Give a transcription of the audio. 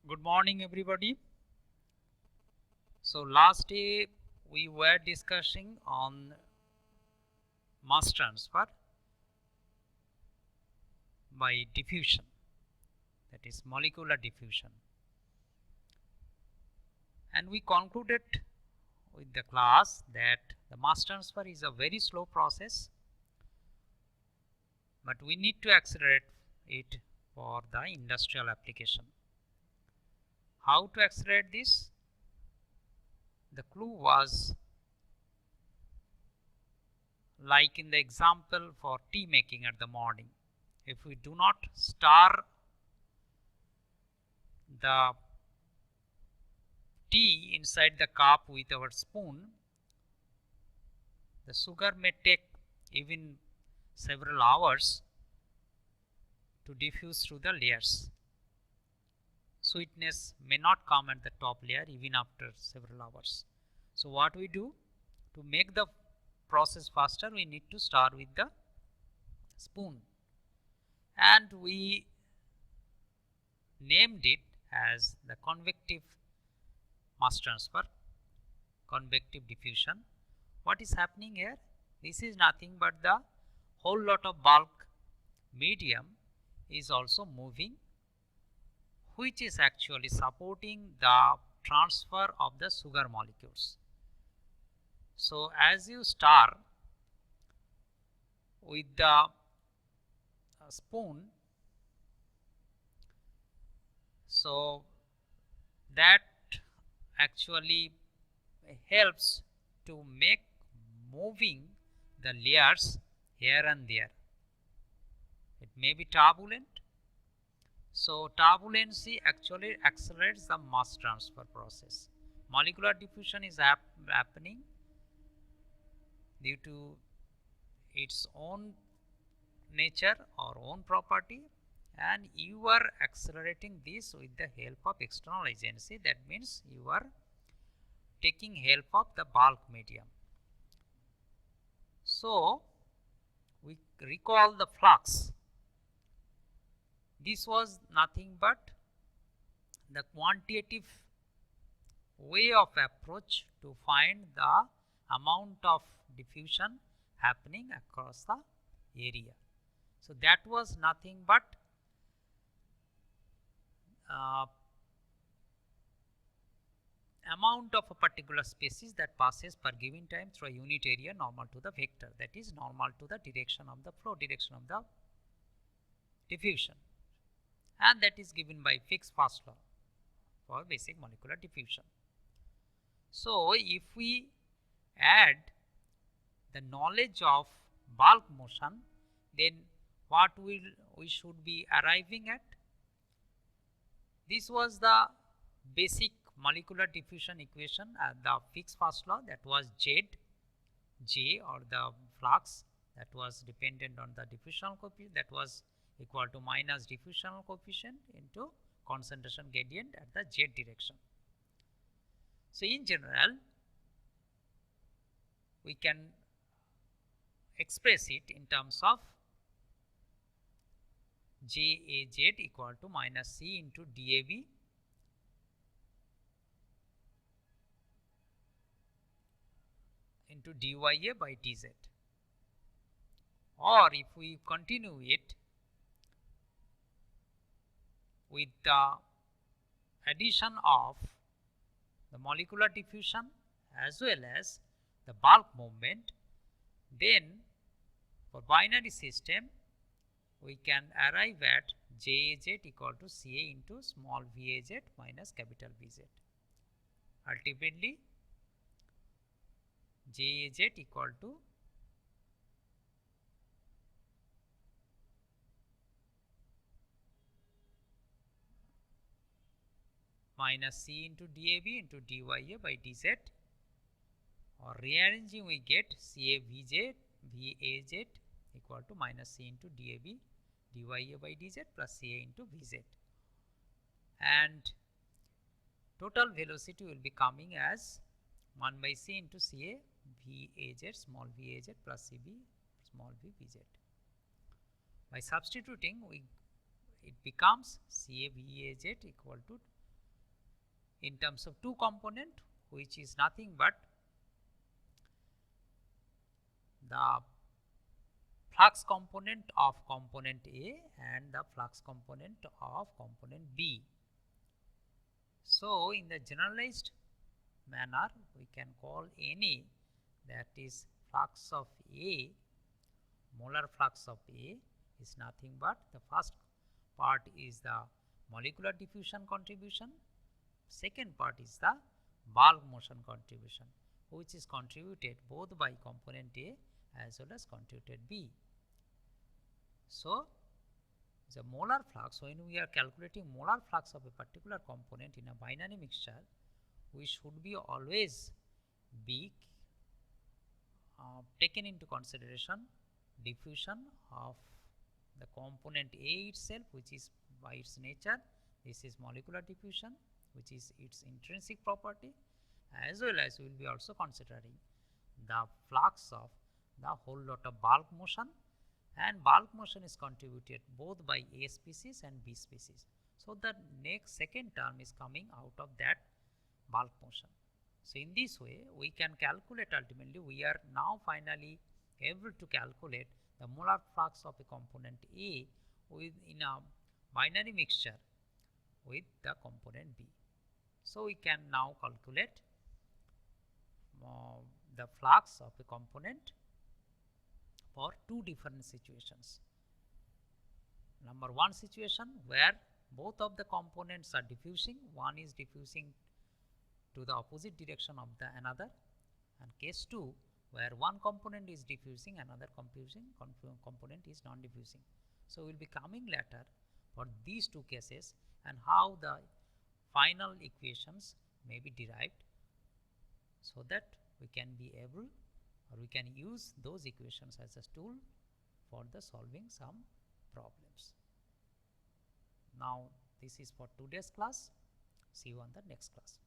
Good morning, everybody. So, last day we were discussing on mass transfer by diffusion, that is molecular diffusion, and we concluded with the class that the mass transfer is a very slow process, but we need to accelerate it for the industrial application. How to accelerate this? The clue was like in the example for tea making at the morning. If we do not stir the tea inside the cup with our spoon, the sugar may take even several hours to diffuse through the layers. Sweetness may not come at the top layer even after several hours. So what we do to make the process faster, we need to start with the spoon, and we named it as the convective mass transfer, convective diffusion. What is happening here? This is nothing but the whole lot of bulk medium is also moving, which is actually supporting the transfer of the sugar molecules. So as you stir with the spoon, so that actually helps to make moving the layers here and there. It may be turbulent. So turbulency actually accelerates the mass transfer process. Molecular diffusion is happening due to its own nature or own property, and you are accelerating this with the help of external agency. That means you are taking help of the bulk medium. So we recall the flux. This was nothing but the quantitative way of approach to find the amount of diffusion happening across the area. So that was nothing but amount of a particular species that passes per given time through a unit area normal to the vector, that is normal to the direction of the flow, direction of the diffusion, and that is given by Fick's first law for basic molecular diffusion. So if we add the knowledge of bulk motion, then what we should be arriving at? This was the basic molecular diffusion equation, the Fick's first law, that was J or the flux that was dependent on the diffusional coefficient, that was equal to minus diffusional coefficient into concentration gradient at the Z direction. So in general, we can express it in terms of JAZ equal to minus C into DAB into DYA by DZ. Or if we continue it with the addition of the molecular diffusion as well as the bulk movement, then for binary system we can arrive at JAZ equal to CA into small VAZ minus capital VZ. Ultimately, JAZ equal to minus C into DAB into DYA by DZ, or rearranging we get CA VAZ equal to minus C into DAB DYA by DZ plus CA into VZ, and total velocity will be coming as 1 by C into CA VAZ small VAZ plus CB small v VZ. By substituting, it becomes CA VAZ equal to in terms of two component, which is nothing but the flux component of component A and the flux component of component B. So, in the generalized manner, we can call NA, that is flux of A, molar flux of A is nothing but the first part is the molecular diffusion contribution, second part is the bulk motion contribution, which is contributed both by component A as well as contributed B. So, the molar flux, when we are calculating molar flux of a particular component in a binary mixture, we should be always be taken into consideration diffusion of the component A itself, which is by its nature, this is molecular diffusion, which is its intrinsic property, as well as we will be also considering the flux of the whole lot of bulk motion, and bulk motion is contributed both by A species and B species. So, the next second term is coming out of that bulk motion. So, in this way we can calculate, ultimately we are now finally able to calculate the molar flux of a component A with in a binary mixture with the component B. So, we can now calculate the flux of a component for two different situations. Number one situation where both of the components are diffusing, one is diffusing to the opposite direction of the another, and case 2 where one component is diffusing, another component is non-diffusing. So, we will be coming later for these two cases and how the final equations may be derived, so that we can be able or we can use those equations as a tool for the solving some problems. Now, this is for today's class. See you on the next class.